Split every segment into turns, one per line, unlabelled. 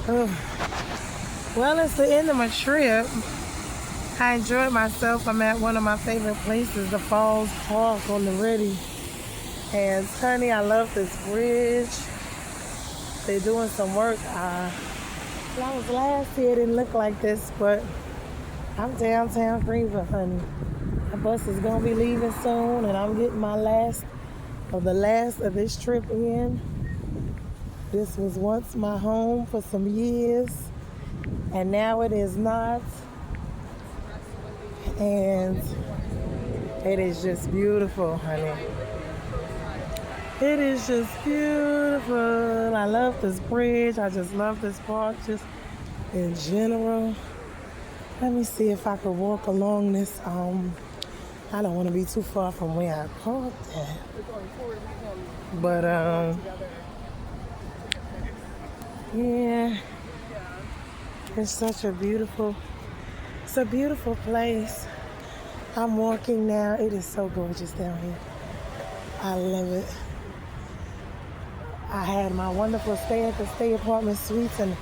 Well, it's the end of my trip. I enjoyed myself. I'm at one of my favorite places, the Falls Park on the Ready. And honey, I love this bridge. They're doing some work. When I was last here, it didn't look like this, but I'm downtown Greenville, honey. My bus is gonna be leaving soon, and I'm getting my last of this trip in. This was once my home for some years, and now it is not. And it is just beautiful, honey. It is just beautiful. I love this bridge. I just love this park just in general. Let me see if I could walk along this. I don't want to be too far from where I parked at. But yeah, it's a beautiful place. I'm walking now. It is so gorgeous down here. I love it. I had my wonderful stay at the Stay Apartment Suites in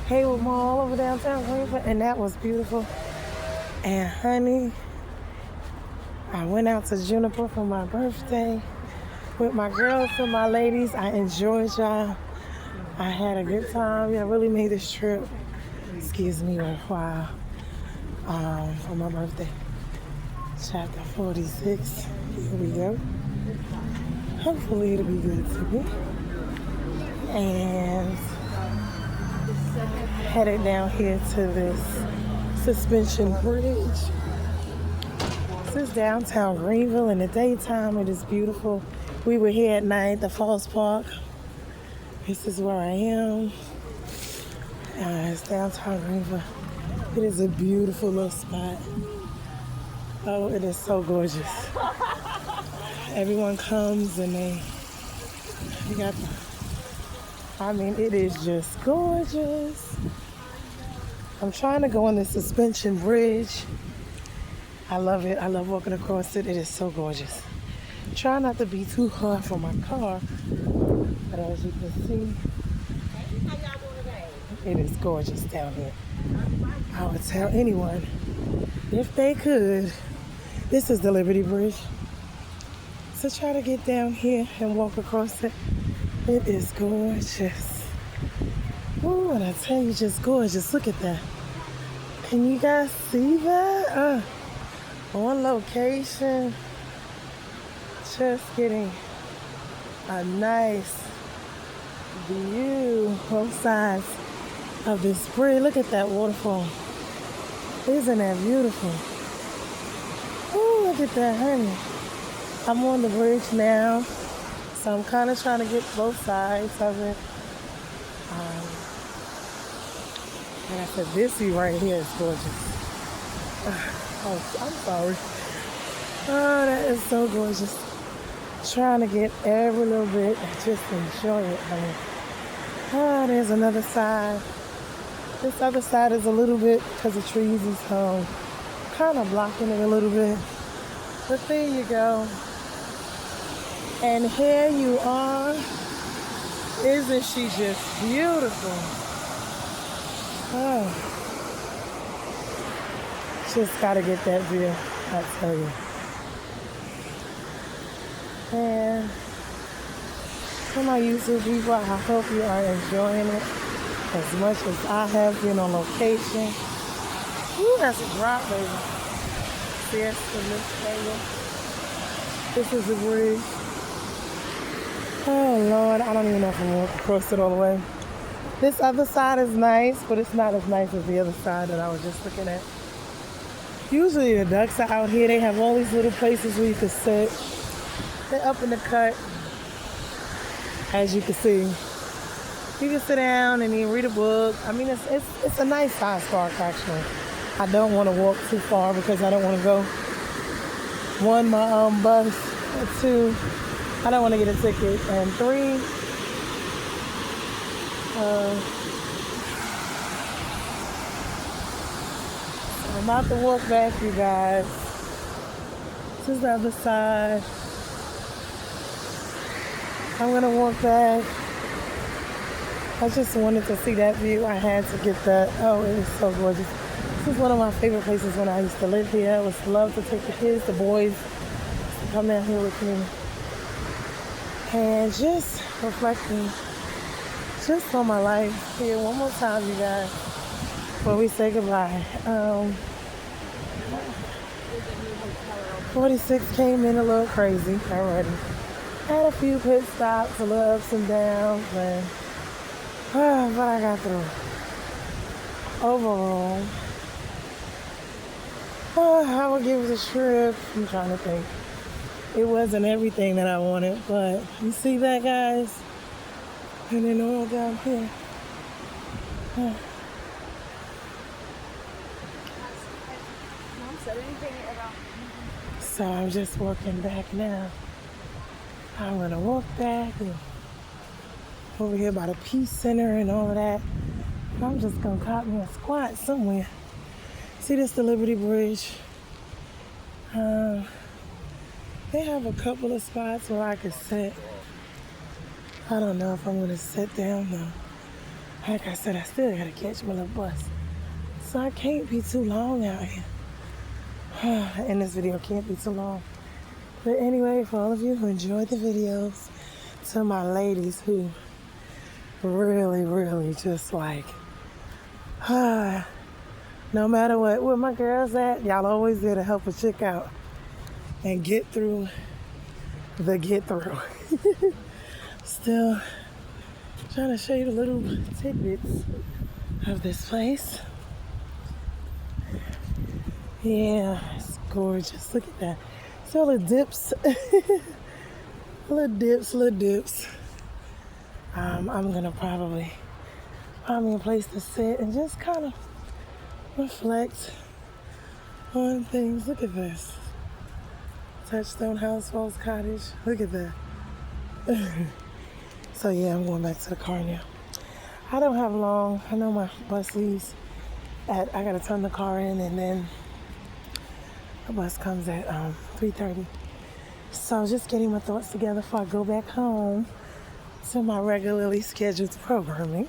Hayward Mall over downtown Greenville, and that was beautiful. And honey, I went out to Juniper for my birthday with my girls and my ladies. I enjoyed y'all. I had a good time. Yeah, I really made this trip, excuse me, worthwhile for my birthday. Chapter 46. Here we go. Hopefully it'll be good to me. And headed down here to this suspension bridge. This is downtown Greenville. In the daytime, it is beautiful. We were here at night, the Falls Park. This is where I am. It's downtown Greenville. It is a beautiful little spot. Oh, it is so gorgeous. Everyone comes and it is just gorgeous. I'm trying to go on the suspension bridge. I love it. I love walking across it. It is so gorgeous. Try not to be too hard for my car, but as you can see, it is gorgeous down here. I would tell anyone, if they could, this is the Liberty Bridge, so try to get down here and walk across it. It is gorgeous. Ooh, and I tell you, just gorgeous. Look at that. Can you guys see that? On location. Just getting a nice view both sides of this bridge. Look at that waterfall. Isn't that beautiful? Ooh, look at that, honey. I'm on the bridge now, so I'm kind of trying to get both sides of it. And I said, this view right here is gorgeous. Oh, I'm sorry. Oh, that is so gorgeous. Trying to get every little bit, just enjoy it, honey. Oh, there's another side. This other side is a little bit, because the trees is kind of blocking it a little bit. But there you go. And here you are. Isn't she just beautiful? Oh. Just gotta get that view, I tell you. And for my YouTube people, I hope you are enjoying it as much as I have been on location. Ooh, that's a drop, baby. This is the bridge. Oh, Lord, I don't even know if I'm walking across it all the way. This other side is nice, but it's not as nice as the other side that I was just looking at. Usually the ducks are out here. They have all these little places where you can sit. They're up in the cut, as you can see. You can sit down and you read a book. I mean, it's a nice size park, actually. I don't want to walk too far because I don't want to go. One, my bus. Two, I don't want to get a ticket. And three, I'm about to walk back, you guys. This is the other side. I'm gonna walk back. I just wanted to see that view. I had to get that. Oh, it was so gorgeous. This is one of my favorite places when I used to live here. I would love to take the kids, the boys, to come down here with me. And just reflecting just on my life here one more time, you guys, before we say goodbye. 46 came in a little crazy already. Had a few pit stops, a little ups and downs, but I got through. Overall, I would give it a trip. I'm trying to think. It wasn't everything that I wanted, but you see that, guys? And then all down here.
Mom said anything about.
So I'm just walking back now. I'm gonna walk back and over here by the Peace Center and all of that. I'm just gonna cop me a squat somewhere. See, this the Liberty Bridge. They have a couple of spots where I could sit. I don't know if I'm gonna sit down though. Like I said, I still gotta catch my little bus. So I can't be too long out here. And this video can't be too long. But anyway, for all of you who enjoyed the videos, to my ladies who really just like, no matter what, where my girls at, y'all always there to help a chick out and get through the get through. Still trying to show you the little tidbits of this place. Yeah, it's gorgeous. Look at that. See all the dips. little dips. I'm gonna probably find me a place to sit and just kind of reflect on things. Look at this. Touchstone House, Falls Cottage. Look at that. So yeah, I'm going back to the car now. I don't have long. I know my bus leaves I gotta turn the car in and then the bus comes at 3:30. So just getting my thoughts together before I go back home to my regularly scheduled programming,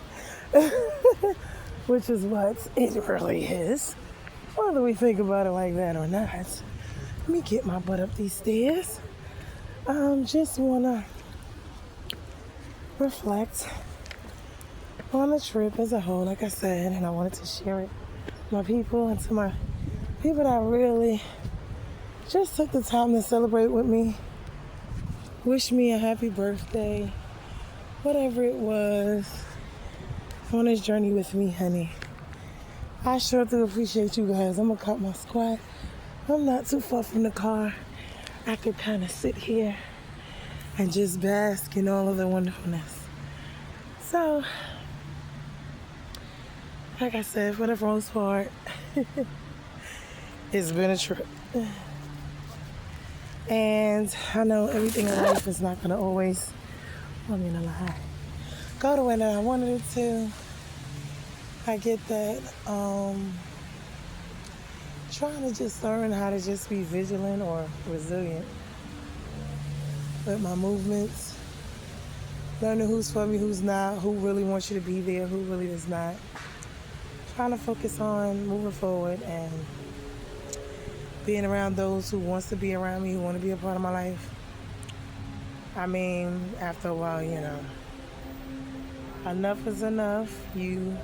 which is what it really is, whether we think about it like that or not. Let me get my butt up these stairs. Just wanna reflect on the trip as a whole, like I said, and I wanted to share it with my people and to my people that really just took the time to celebrate with me, wish me a happy birthday, whatever it was, on this journey with me, honey. I sure do appreciate you guys. I'm gonna cut my squat. I'm not too far from the car. I could kind of sit here and just bask in all of the wonderfulness. So, like I said, for the most part, it's been a trip. And I know everything in life is not gonna always, I mean, a lie, go the way that I wanted it to. I get that. Trying to just learn how to just be vigilant or resilient with my movements. Learning who's for me, who's not, who really wants you to be there, who really does not. Trying to focus on moving forward and being around those who wants to be around me, who want to be a part of my life. I mean, after a while, you know, enough is enough. You,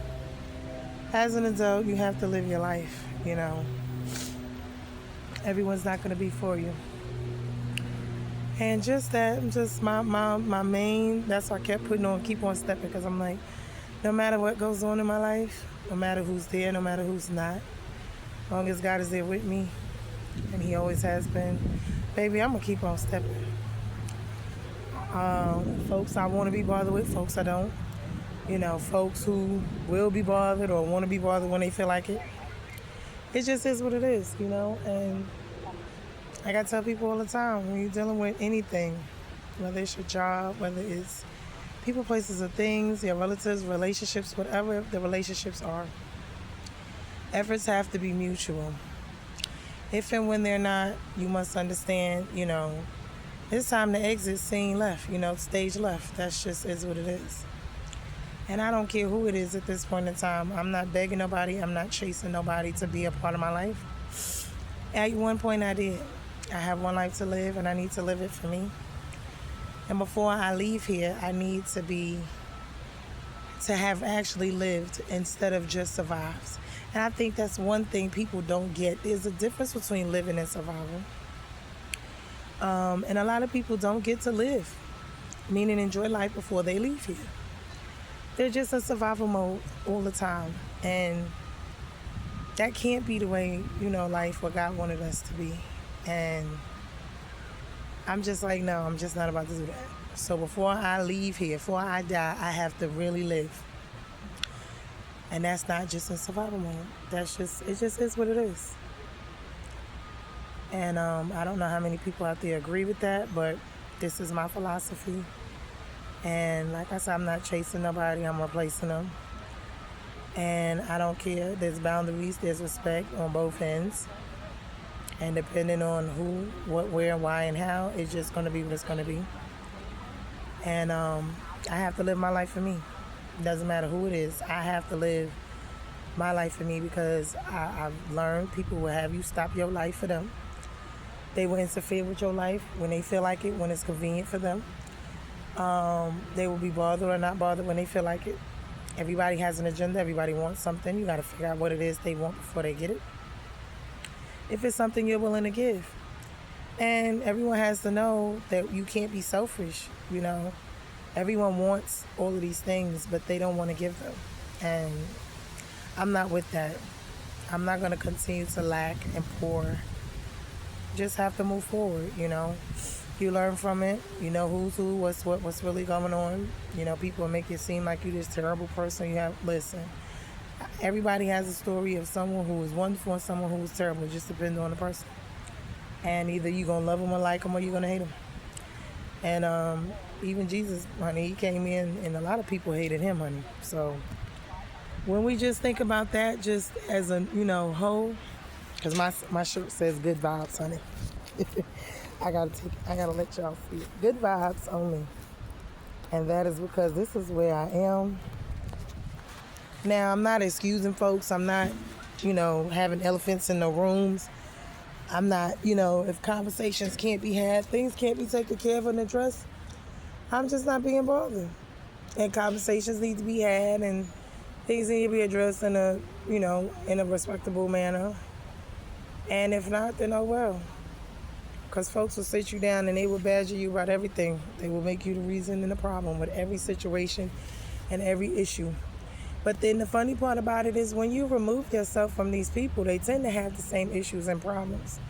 as an adult, you have to live your life, you know. Everyone's not going to be for you. And just that, just my main, that's why I kept putting on, keep on stepping, because I'm like, no matter what goes on in my life, no matter who's there, no matter who's not, as long as God is there with me, and he always has been, baby, I'm gonna keep on stepping. Folks I want to be bothered with, folks I don't. You know, folks who will be bothered or want to be bothered when they feel like it. It just is what it is, you know. And like I tell people all the time, when you're dealing with anything, whether it's your job, whether it's people, places, or things, your relatives, relationships, whatever the relationships are, efforts have to be mutual. If and when they're not, you must understand, you know, it's time to exit scene left, you know, stage left. That's just is what it is. And I don't care who it is at this point in time. I'm not begging nobody. I'm not chasing nobody to be a part of my life. At one point I did. I have one life to live and I need to live it for me. And before I leave here, I need to have actually lived instead of just survived. And I think that's one thing people don't get. There's a difference between living and survival. And a lot of people don't get to live, meaning enjoy life before they leave here. They're just in survival mode all the time. And that can't be the way, life, what God wanted us to be. And I'm just like, no, I'm just not about to do that. So before I leave here, before I die, I have to really live. And that's not just in survival mode. It just is what it is. And I don't know how many people out there agree with that, but this is my philosophy. And like I said, I'm not chasing nobody, I'm replacing them. And I don't care. There's boundaries, there's respect on both ends. And depending on who, what, where, why, and how, it's just going to be what it's going to be. And I have to live my life for me. It doesn't matter who it is. I have to live my life for me because I've learned people will have you stop your life for them. They will interfere with your life when they feel like it, when it's convenient for them. They will be bothered or not bothered when they feel like it. Everybody has an agenda. Everybody wants something. You got to figure out what it is they want before they get it. If it's something you're willing to give. And everyone has to know that you can't be selfish, Everyone wants all of these things, but they don't want to give them. And I'm not with that. I'm not going to continue to lack and pour. Just have to move forward, You learn from it. You know who's who, what's what, what's really going on. People make it seem like you're this terrible person. Listen. Everybody has a story of someone who was wonderful and someone who was terrible. It just depends on the person. And either you're going to love them or like them or you're going to hate them. And even Jesus, honey, he came in and a lot of people hated him, honey. So when we just think about that just as a, whole, because my shirt says good vibes, honey. I gotta let y'all see it. Good vibes only. And that is because this is where I am. Now, I'm not excusing folks. I'm not, having elephants in the rooms. I'm not, if conversations can't be had, things can't be taken care of and addressed, I'm just not being bothered. And conversations need to be had and things need to be addressed in a, in a respectable manner. And if not, then oh well. Because folks will sit you down and they will badger you about everything. They will make you the reason and the problem with every situation and every issue. But then the funny part about it is when you remove yourself from these people, they tend to have the same issues and problems.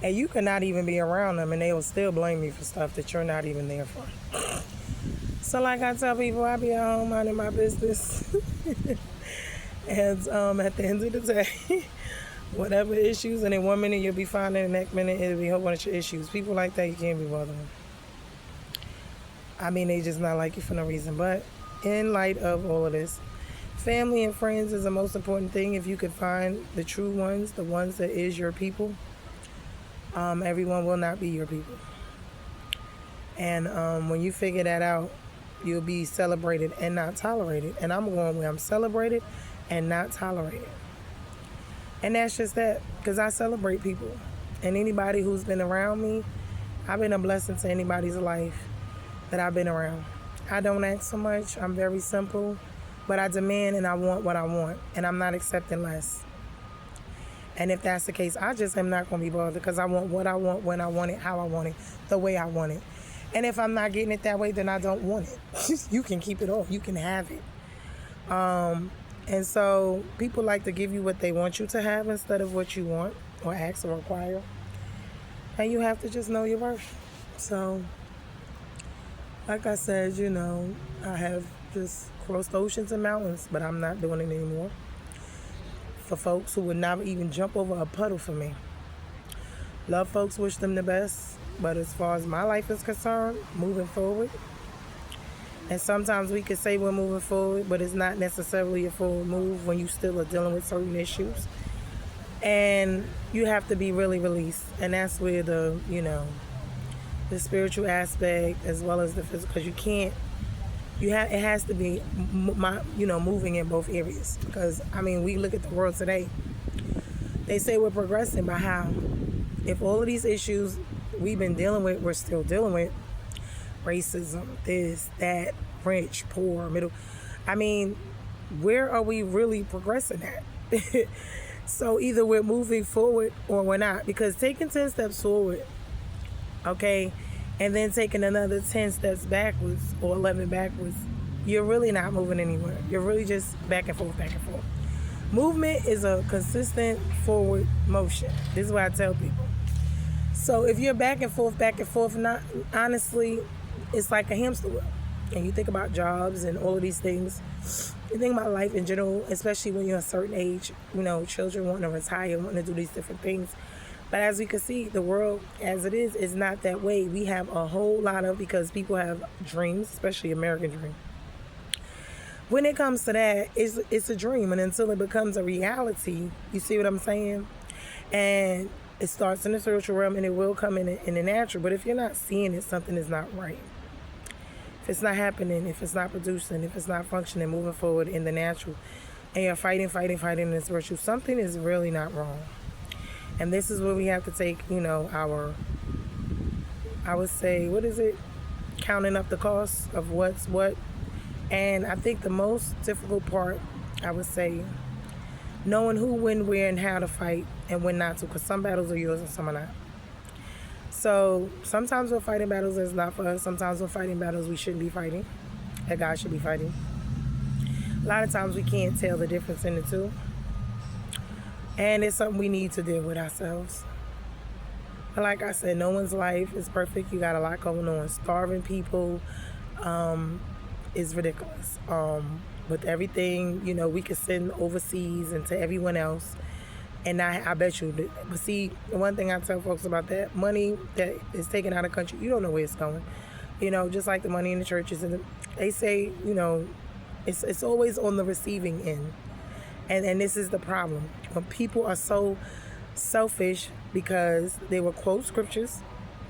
And you cannot even be around them and they will still blame you for stuff that you're not even there for. So like I tell people, I be at home minding my business. And at the end of the day, whatever issues, and in 1 minute you'll be fine, and the next minute it'll be a whole bunch of issues. People like that, you can't be bothered with. I mean, they just not like you for no reason. But in light of all of this, family and friends is the most important thing. If you could find the true ones, the ones that is your people, everyone will not be your people. And when you figure that out, you'll be celebrated and not tolerated. And I'm going where I'm celebrated and not tolerated. And that's just that, because I celebrate people. And anybody who's been around me, I've been a blessing to anybody's life that I've been around. I don't ask so much. I'm very simple. But I demand and I want what I want. And I'm not accepting less. And if that's the case, I just am not going to be bothered because I want what I want, when I want it, how I want it, the way I want it. And if I'm not getting it that way, then I don't want it. You can keep it all. You can have it. And so people like to give you what they want you to have instead of what you want or ask or require. And you have to just know your worth. So, like I said, I have just crossed oceans and mountains, but I'm not doing it anymore. For folks who would never even jump over a puddle for me. Love folks, wish them the best. But as far as my life is concerned, moving forward, and sometimes we could say we're moving forward, but it's not necessarily a forward move when you still are dealing with certain issues. And you have to be really released. And that's where the spiritual aspect as well as the physical, because you can't It has to be moving in both areas, because I mean, we look at the world today. They say we're progressing, but how? If all of these issues we've been dealing with, we're still dealing with racism, this, that, rich, poor, middle. I mean, where are we really progressing at? So either we're moving forward or we're not, because taking 10 steps forward, okay, and then taking another 10 steps backwards or 11 backwards, you're really not moving anywhere. You're really just back and forth, back and forth. Movement is a consistent forward motion. This is what I tell people. So if you're back and forth, not honestly, it's like a hamster wheel. And you think about jobs and all of these things. You think about life in general, especially when you're a certain age. Children wanting to retire, wanting to do these different things. But as we can see, the world as it is not that way. We have a whole lot of, because people have dreams, especially American dream. When it comes to that, it's a dream, and until it becomes a reality, you see what I'm saying? And it starts in the spiritual realm, and it will come in the natural. But if you're not seeing it, something is not right. If it's not happening, if it's not producing, if it's not functioning, moving forward in the natural, and you're fighting in the spiritual, something is really not wrong. And this is where we have to take, our, I would say, counting up the cost of what's what. And I think the most difficult part, I would say, knowing who, when, where, and how to fight and when not to, because some battles are yours and some are not. So sometimes we're fighting battles that's not for us. Sometimes we're fighting battles we shouldn't be fighting, that God should be fighting. A lot of times we can't tell the difference in the two. And it's something we need to deal with ourselves. But like I said, no one's life is perfect. You got a lot going on. Starving people is ridiculous. With everything, we can send overseas and to everyone else. And I bet you, but see, the one thing I tell folks about that, money that is taken out of the country, you don't know where it's going. Just like the money in the churches. And they say, it's always on the receiving end. And this is the problem. When people are so selfish because they will quote scriptures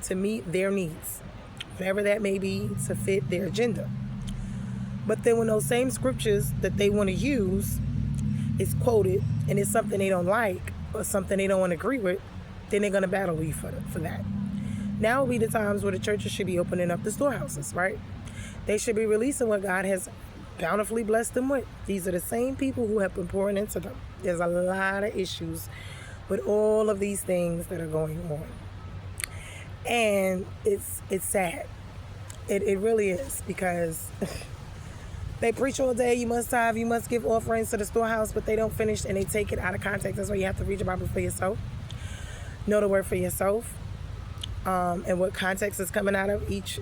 to meet their needs, whatever that may be, to fit their agenda. But then when those same scriptures that they want to use is quoted and it's something they don't like or something they don't want to agree with, then they're going to battle you for that. Now will be the times where the churches should be opening up the storehouses, right? They should be releasing what God has bountifully blessed them with. These are the same people who have been pouring into them. There's a lot of issues with all of these things that are going on. And it's sad. It really is, because they preach all day, you must tithe, you must give offerings to the storehouse, but they don't finish and they take it out of context. That's why you have to read the Bible for yourself. Know the word for yourself. And what context is coming out of each,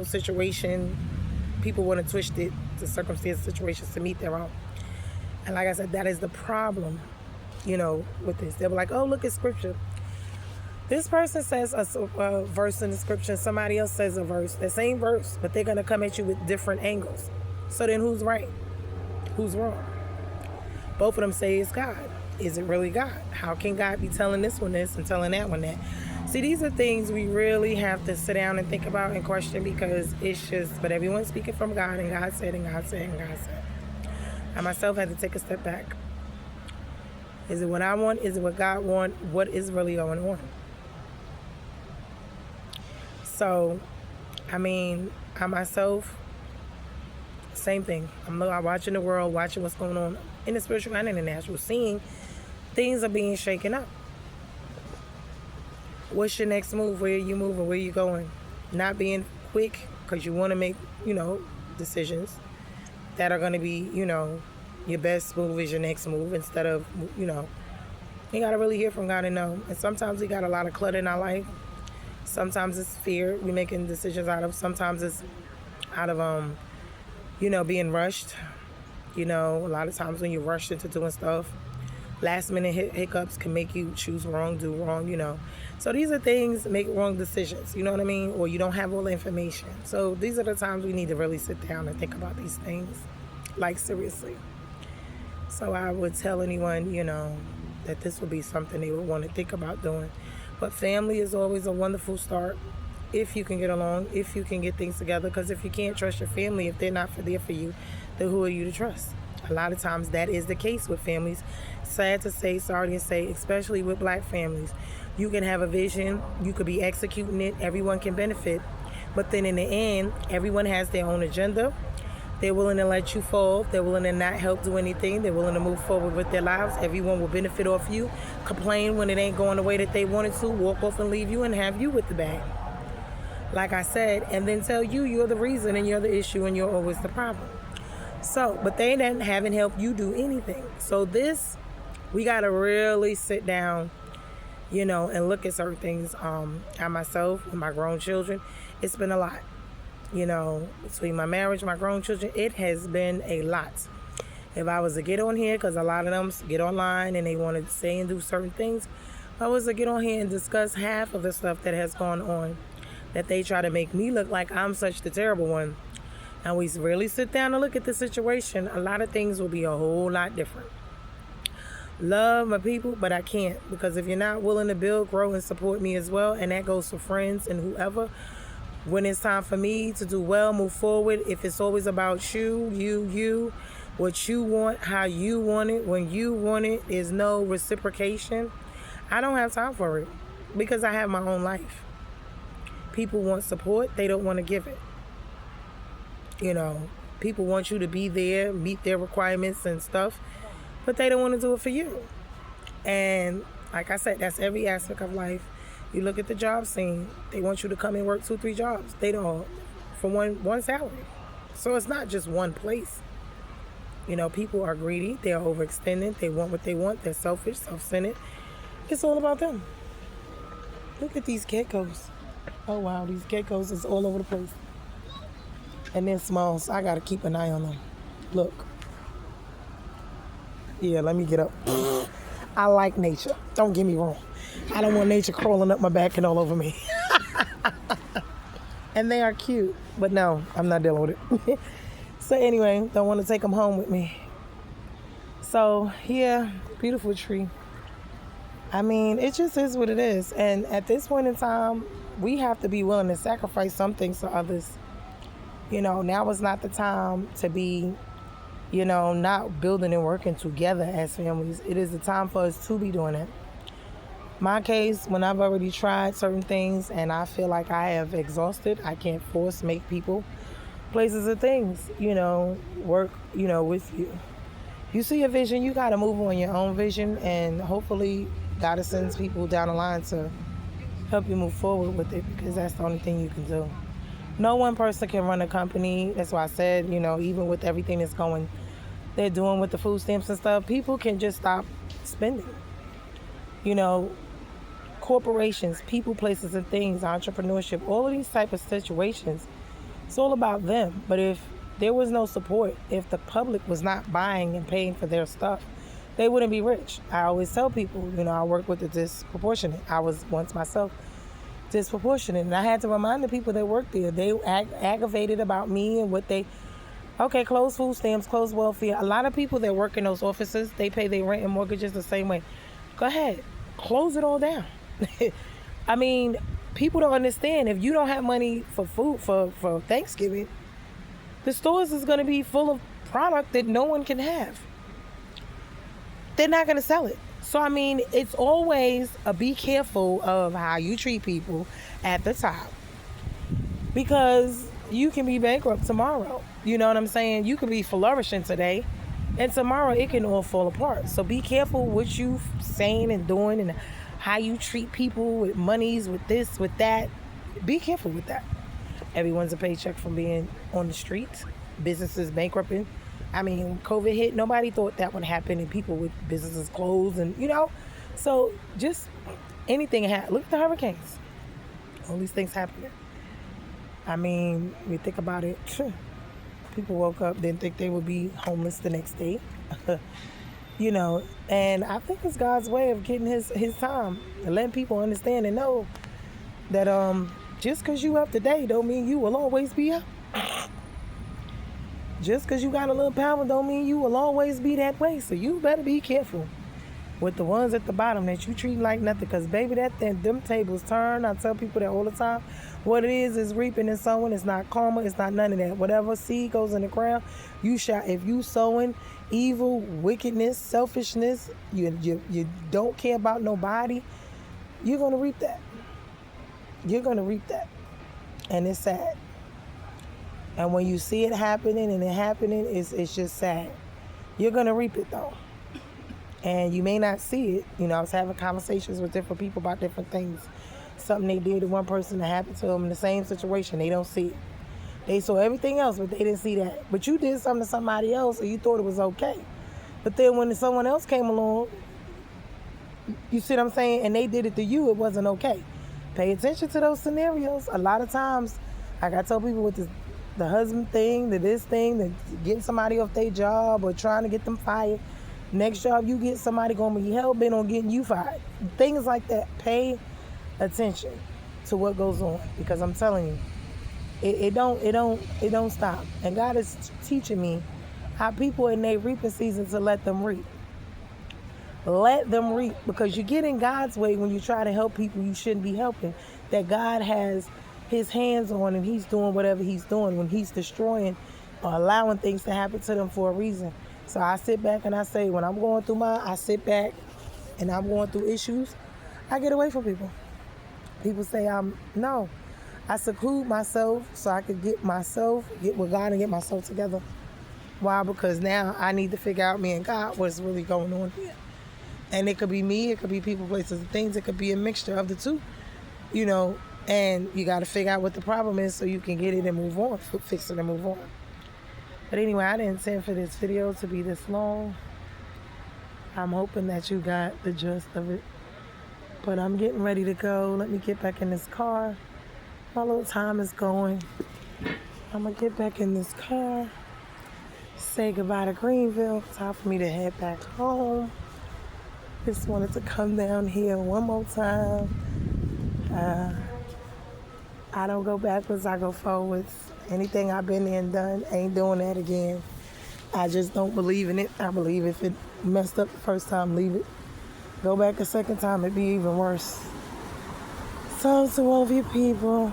situation. People want to twist it to circumstance situations to meet their own. And like I said, that is the problem, with this. They were like, oh, look at scripture. This person says a verse in the scripture, somebody else says a verse, the same verse, but they're going to come at you with different angles. So then who's right? Who's wrong? Both of them say it's God. Is it really God? How can God be telling this one this and telling that one that? See, these are things we really have to sit down and think about and question, because it's just, but everyone's speaking from God, and God said, and God said, and God said. I myself had to take a step back. Is it what I want? Is it what God wants? What is really going on? So, I myself, same thing. I'm watching the world, watching what's going on in the spiritual and in the natural, seeing things are being shaken up. What's your next move? Where are you moving? Where are you going? Not being quick, because you want to make, decisions that are going to be, your best move is your next move, instead of, you got to really hear from God and know. And sometimes we got a lot of clutter in our life. Sometimes it's fear we're making decisions out of. Sometimes it's out of, being rushed. A lot of times when you're rushed into doing stuff, last minute hiccups can make you choose wrong, do wrong, So these are things, make wrong decisions, you know what I mean? Or you don't have all the information. So these are the times we need to really sit down and think about these things, like seriously. So I would tell anyone, that this would be something they would want to think about doing. But family is always a wonderful start. if you can get along, if you can get things together. Because if you can't trust your family, if they're not there for you, then who are you to trust? A lot of times that is the case with families. Sad to say, sorry to say, especially with black families. You can have a vision, you could be executing it, everyone can benefit. But then in the end, everyone has their own agenda. They're willing to let you fall. They're willing to not help do anything. They're willing to move forward with their lives. Everyone will benefit off you. Complain when it ain't going the way that they wanted to. Walk off and leave you and have you with the bag. Like I said, and then tell you you're the reason and you're the issue and you're always the problem. So, but they haven't helped you do anything. So this, we got to really sit down, and look at certain things. I myself, with my grown children, it's been a lot. Between my marriage, my grown children, it has been a lot. If I was to get on here, because a lot of them get online and they want to say and do certain things, if I was to get on here and discuss half of the stuff that has gone on, that they try to make me look like I'm such the terrible one, and we really sit down and look at the situation, a lot of things will be a whole lot different. Love my people, but I can't, because if you're not willing to build, grow, and support me as well, and that goes for friends and whoever, when it's time for me to do well, move forward, if it's always about you, what you want, how you want it, when you want it, is no reciprocation, I don't have time for it, because I have my own life. People want support, they don't want to give it. People want you to be there, meet their requirements and stuff, but they don't want to do it for you. And like I said, that's every aspect of life. You look at the job scene, they want you to come and work 2-3 jobs. They don't, for one salary. So it's not just one place. People are greedy, they are overextended, they want what they want, they're selfish, self-centered. It's all about them. Look at these geckos. Oh wow, these geckos is all over the place. And they're small, so I gotta keep an eye on them. Look. Yeah, let me get up. I like nature. Don't get me wrong. I don't want nature crawling up my back and all over me. And they are cute. But no, I'm not dealing with it. So anyway, don't want to take them home with me. So, yeah, beautiful tree. I mean, it just is what it is. And at this point in time, we have to be willing to sacrifice some things for others. Now is not the time to be, not building and working together as families. It is the time for us to be doing it. My case, when I've already tried certain things and I feel like I have exhausted, I can't make people, places, or things, work, with you. You see a vision, you got to move on your own vision, and hopefully God sends people down the line to help you move forward with it, because that's the only thing you can do. No one person can run a company. That's why I said, even with everything that's they're doing with the food stamps and stuff, people can just stop spending. Corporations, people, places, and things, entrepreneurship, all of these type of situations, it's all about them. But if there was no support, if the public was not buying and paying for their stuff, they wouldn't be rich. I always tell people, I work with the disproportionate. I was once myself disproportionate, and I had to remind the people that work there. They aggravated about me and what they, close food stamps, close welfare. A lot of people that work in those offices, they pay their rent and mortgages the same way. Go ahead, close it all down. I mean, people don't understand. If you don't have money for food for Thanksgiving, the stores is going to be full of product that no one can have. They're not going to sell it. So, I mean, it's always be careful of how you treat people at the top, because you can be bankrupt tomorrow. You know what I'm saying? You could be flourishing today, and tomorrow it can all fall apart. So be careful what you saying and doing, and how you treat people with monies, with this, with that. Be careful with that. Everyone's a paycheck from being on the streets. Businesses bankrupting. I mean, when COVID hit, nobody thought that would happen, and people with businesses closed, and so just anything happened. Look at the hurricanes. All these things happening. I mean, we think about it. People woke up, didn't think they would be homeless the next day. And I think it's God's way of getting his time and letting people understand and know that just because you up today don't mean you will always be up. Just because you got a little power don't mean you will always be that way. So you better be careful. with the ones at the bottom that you treat like nothing. Because, baby, them tables turn. I tell people that all the time. What it is reaping and sowing. It's not karma. It's not none of that. Whatever seed goes in the ground, you shall. If you sowing evil, wickedness, selfishness, you don't care about nobody, you're going to reap that. You're going to reap that. And it's sad. And when you see it happening and it happening, it's just sad. You're going to reap it, though. And you may not see it. You know, I was having conversations with different people about different things. Something they did to one person that happened to them in the same situation. They don't see it. They saw everything else, but they didn't see that. But you did something to somebody else and you thought it was okay. But then when someone else came along, you see what I'm saying? And they did it to you, it wasn't okay. Pay attention to those scenarios. A lot of times, like I tell people with the husband thing, this thing, the getting somebody off their job or trying to get them fired. Next job you get, somebody gonna be hell-bent on getting you fired. Things like that. Pay attention to what goes on, because I'm telling you, it don't stop. And God is teaching me how people in their reaping season to let them reap. Let them reap, because you get in God's way when you try to help people you shouldn't be helping, that God has his hands on and he's doing whatever he's doing when he's destroying or allowing things to happen to them for a reason. So I sit back and I say, when I'm going through I sit back and I'm going through issues, I get away from people. People say no. I seclude myself so I could get with God and get myself together. Why? Because now I need to figure out, me and God, what's really going on here. And it could be me, it could be people, places, and things. It could be a mixture of the two, you know. And you got to figure out what the problem is so you can get it and move on, fix it and move on. But anyway, I didn't intend for this video to be this long. I'm hoping that you got the gist of it. But I'm getting ready to go. Let me get back in this car. My little time is going. I'm going to get back in this car. Say goodbye to Greenville. Time for me to head back home. Just wanted to come down here one more time. I don't go backwards, I go forwards. Anything I've been there and done, ain't doing that again. I just don't believe in it. I believe if it messed up the first time, leave it. Go back a second time, it'd be even worse. So to all of you people,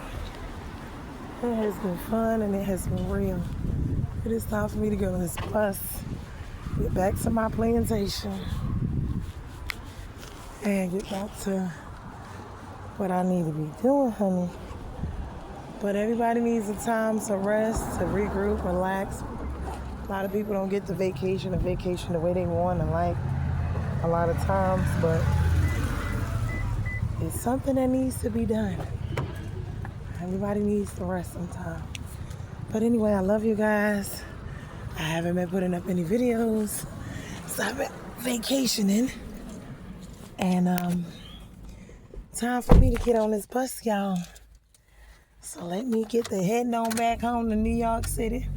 it has been fun and it has been real. It is time for me to go to this bus, get back to my plantation, and get back to what I need to be doing, honey. But everybody needs a time to rest, to regroup, relax. A lot of people don't get the vacation the way they want and like a lot of times, but it's something that needs to be done. Everybody needs to rest sometime. But anyway, I love you guys. I haven't been putting up any videos, so I've been vacationing. And time for me to get on this bus, y'all. So let me get the heading on back home to New York City,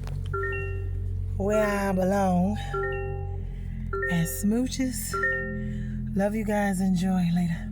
where I belong. And smooches. Love you guys. Enjoy later.